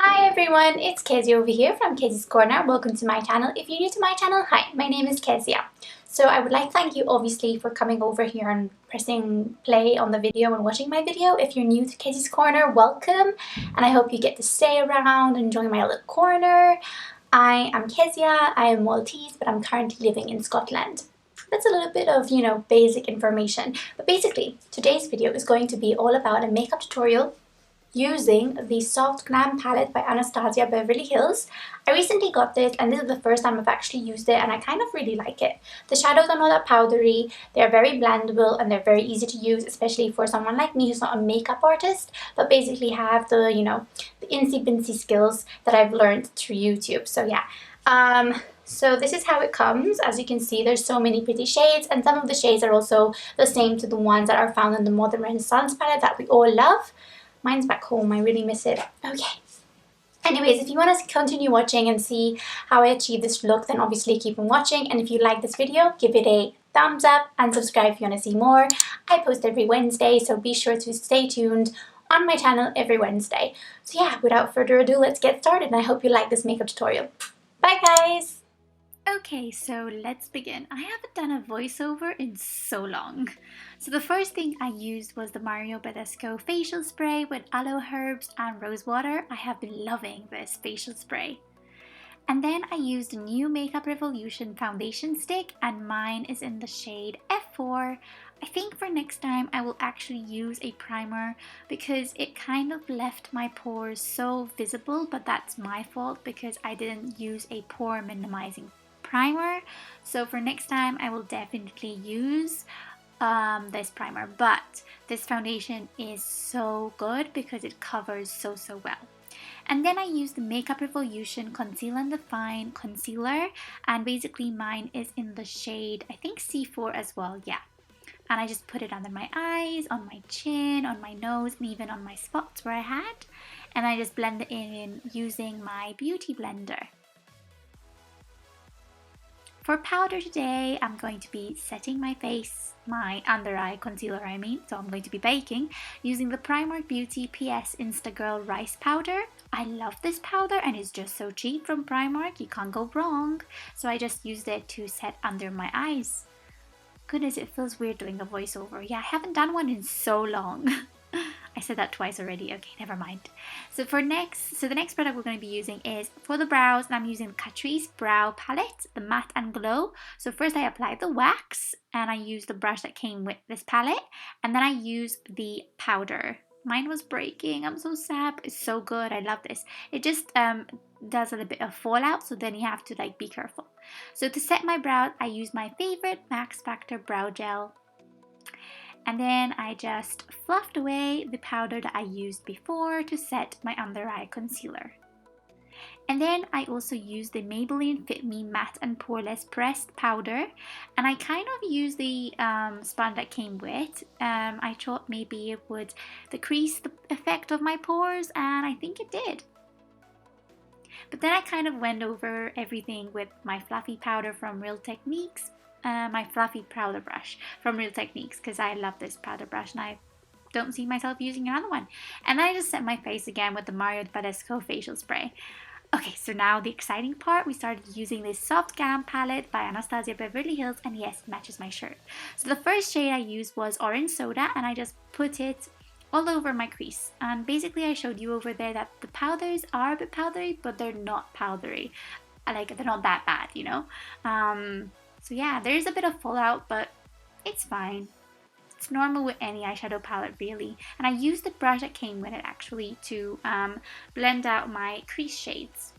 Hi everyone, it's Kezia over here from Kezia's Corner. Welcome to my channel. If you're new to my channel, hi, my name is Kezia. So I would like to thank you obviously for coming over here and pressing play on the video and watching my video. If you're new to Kezia's Corner, welcome, and I hope you get to stay around and enjoy my little corner. I am Kezia, I am Maltese, but I'm currently living in Scotland. That's a little bit of, basic information. But basically, today's video is going to be all about a makeup tutorial using the Soft Glam Palette by Anastasia Beverly Hills. I recently got this and this is the first time I've actually used it and I kind of really like it. The shadows are not that powdery, they're very blendable and they're very easy to use, especially for someone like me who's not a makeup artist but basically have the, the insy-binsy skills that I've learned through YouTube. So yeah. So this is how it comes. As you can see, there's so many pretty shades and some of the shades are also the same to the ones that are found in the Modern Renaissance palette that we all love. Mine's back home, I really miss it. Okay. Anyways, if you want to continue watching and see how I achieve this look, then obviously keep on watching. And if you like this video, give it a thumbs up and subscribe if you want to see more. I post every Wednesday, so be sure to stay tuned on my channel every Wednesday. So yeah, without further ado, let's get started. And I hope you like this makeup tutorial. Bye guys! Okay, so let's begin. I haven't done a voiceover in so long. So the first thing I used was the Badescu facial spray with aloe herbs and rosewater. I have been loving this facial spray. And then I used the new Makeup Revolution foundation stick and mine is in the shade F4. I think for next time I will actually use a primer because it kind of left my pores so visible, but that's my fault because I didn't use a pore minimizing primer. So for next time I will definitely use this primer, but this foundation is so good because it covers so well. And then I used the Makeup Revolution Conceal and Define Concealer, and basically mine is in the shade, I think C4 as well, yeah. And I just put it under my eyes, on my chin, on my nose, and even on my spots where I had. And I just blend it in using my beauty blender. For powder today, I'm going to be setting my face, my under eye concealer I mean, so I'm going to be baking using the Primark Beauty PS Instagirl Rice Powder. I love this powder and it's just so cheap from Primark, you can't go wrong. So I just used it to set under my eyes. Goodness, it feels weird doing a voiceover. Yeah, I haven't done one in so long. I said that twice already. Okay, never mind. So the next product we're going to be using is for the brows, and I'm using the Catrice Brow Palette, the Matte and Glow. So first I applied the wax, and I used the brush that came with this palette, and then I used the powder. Mine was breaking. I'm so sad. It's so good. I love this. It just does a little bit of fallout, so then you have to be careful. So to set my brows, I use my favorite Max Factor brow gel. And then I just fluffed away the powder that I used before to set my under eye concealer. And then I also used the Maybelline Fit Me Matte and Poreless Pressed Powder. And I kind of used the sponge that came with. I thought maybe it would decrease the effect of my pores, and I think it did. But then I kind of went over everything with my fluffy powder from Real Techniques. My fluffy powder brush from Real Techniques, because I love this powder brush and I don't see myself using another one. And then I just set my face again with the Badescu facial spray. Okay, so now the exciting part, we started using this Soft Glam Palette by Anastasia Beverly Hills, and yes, it matches my shirt. So the first shade I used was Orange Soda, and I just put it all over my crease. And basically I showed you over there that the powders are a bit powdery, but they're not powdery. They're not that bad, you know? So yeah, there's a bit of fallout, but it's fine. It's normal with any eyeshadow palette really. And I used the brush that came with it actually to blend out my crease shades.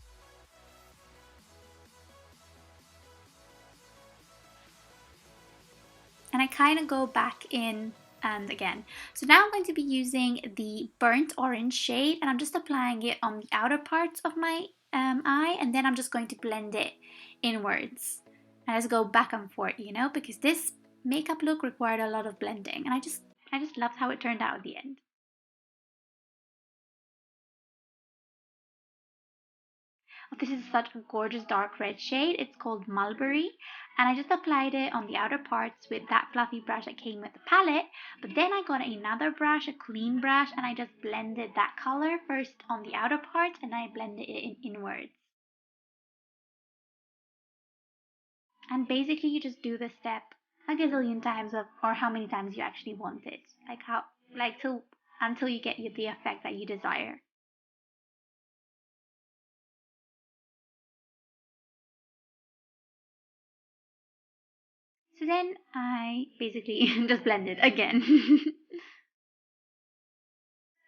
And I kind of go back in and again. So now I'm going to be using the Burnt Orange shade, and I'm just applying it on the outer parts of my eye, and then I'm just going to blend it inwards. And I just go back and forth, you know, because this makeup look required a lot of blending, and I just loved how it turned out at the end. Oh, this is such a gorgeous dark red shade. It's called Mulberry, and I just applied it on the outer parts with that fluffy brush that came with the palette. But then I got another brush, a clean brush, and I just blended that color first on the outer part and I blended it inwards. And basically you just do this step a gazillion times, or how many times you actually want it, until you get the effect that you desire. So then I basically just blend it again.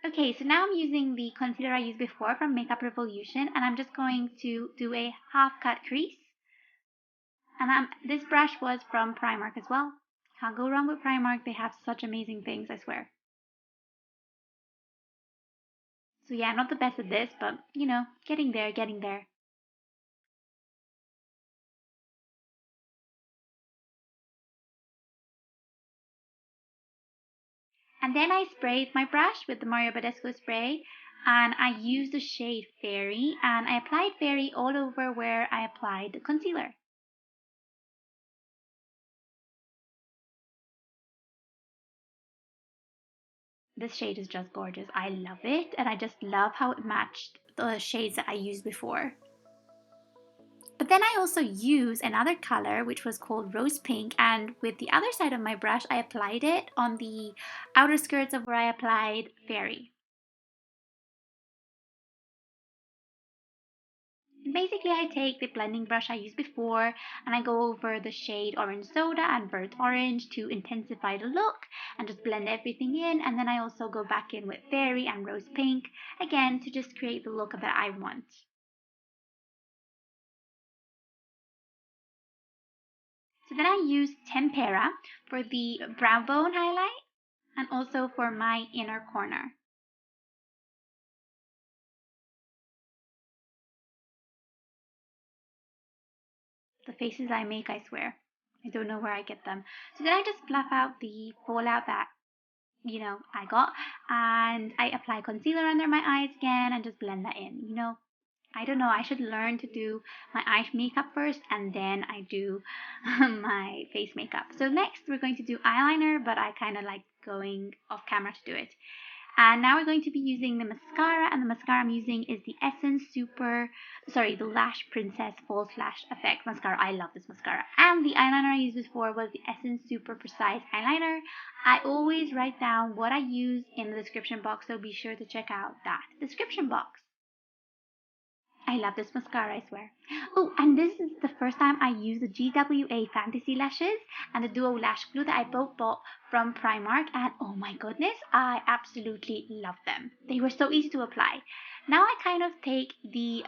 Okay, so now I'm using the concealer I used before from Makeup Revolution, and I'm just going to do a half cut crease. And this brush was from Primark as well. Can't go wrong with Primark, they have such amazing things, I swear. So yeah, I'm not the best at this, but you know, getting there, getting there. And then I sprayed my brush with the Mario Badescu spray, and I used the shade Fairy, and I applied Fairy all over where I applied the concealer. This shade is just gorgeous. I love it, and I just love how it matched the shades that I used before. But then I also used another color which was called Rose Pink, and with the other side of my brush I applied it on the outer skirts of where I applied Fairy. Basically, I take the blending brush I used before and I go over the shade Orange Soda and Burnt Orange to intensify the look and just blend everything in, and then I also go back in with Fairy and Rose Pink again to just create the look that I want. So then I use Tempera for the brow bone highlight and also for my inner corner. The faces I make, I swear. I don't know where I get them. So then I just fluff out the fallout that, you know, I got, and I apply concealer under my eyes again and just blend that in. You know, I don't know, I should learn to do my eye makeup first and then I do my face makeup. So next we're going to do eyeliner, but I kind of like going off camera to do it. And now we're going to be using the mascara, and the mascara I'm using is the the Lash Princess False Lash Effect mascara. I love this mascara. And the eyeliner I used before was the Essence Super Precise eyeliner. I always write down what I use in the description box, so be sure to check out that description box. I love this mascara, I swear. Oh, and this is the first time I use the GWA Fantasy Lashes and the Duo Lash Glue that I both bought from Primark, and oh my goodness, I absolutely love them. They were so easy to apply. Now I kind of take the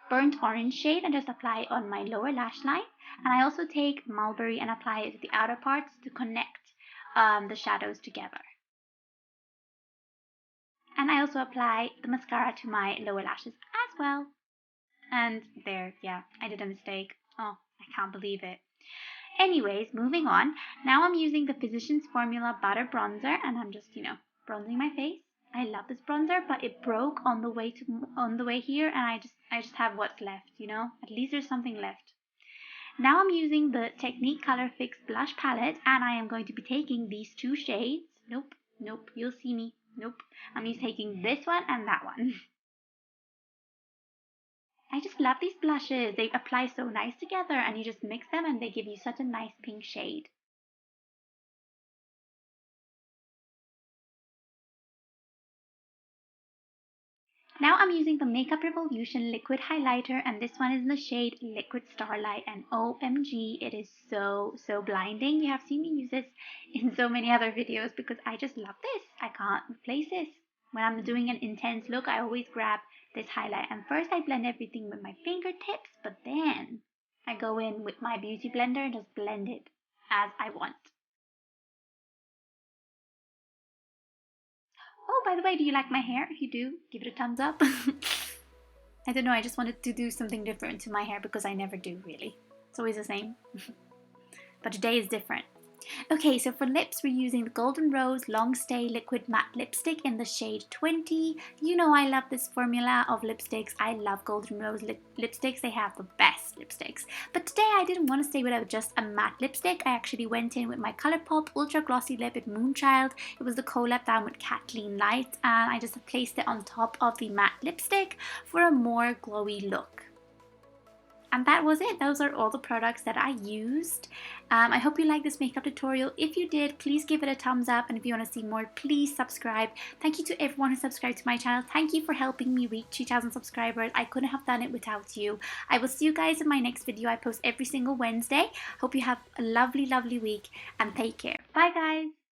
burnt orange shade and just apply it on my lower lash line, and I also take Mulberry and apply it to the outer parts to connect the shadows together. And I also apply the mascara to my lower lashes as well. And there, yeah, I did a mistake. Oh, I can't believe it. Anyways, moving on. Now I'm using the Physicians Formula Butter Bronzer, and I'm just, you know, bronzing my face. I love this bronzer, but it broke on the way here, and I just have what's left, you know. At least there's something left. Now I'm using the Technique Color Fix Blush Palette, and I am going to be taking these two shades. Nope, nope, you'll see me. Nope. I'm just taking this one and that one. I just love these blushes. They apply so nice together, and you just mix them and they give you such a nice pink shade. Now I'm using the Makeup Revolution liquid highlighter, and this one is in the shade Liquid Starlight, and OMG, it is so blinding. You have seen me use this in so many other videos because I just love this. I can't replace this. When I'm doing an intense look, I always grab this highlight, and first I blend everything with my fingertips, but then I go in with my beauty blender and just blend it as I want. Oh, by the way, do you like my hair? If you do, give it a thumbs up. I don't know, I just wanted to do something different to my hair because I never do, really. It's always the same. But today is different. Okay, so for lips, we're using the Golden Rose Long Stay Liquid Matte Lipstick in the shade 20. You know I love this formula of lipsticks. I love Golden Rose lipsticks. They have the best lipsticks. But today I didn't want to stay without just a matte lipstick. I actually went in with my Colourpop Ultra Glossy Lip in Moonchild. It was the collab down with Kathleen Light, and I just placed it on top of the matte lipstick for a more glowy look. And that was it. Those are all the products that I used. I hope you liked this makeup tutorial. If you did, please give it a thumbs up. And if you want to see more, please subscribe. Thank you to everyone who subscribed to my channel. Thank you for helping me reach 2,000 subscribers. I couldn't have done it without you. I will see you guys in my next video. I post every single Wednesday. Hope you have a lovely, lovely week and take care. Bye guys.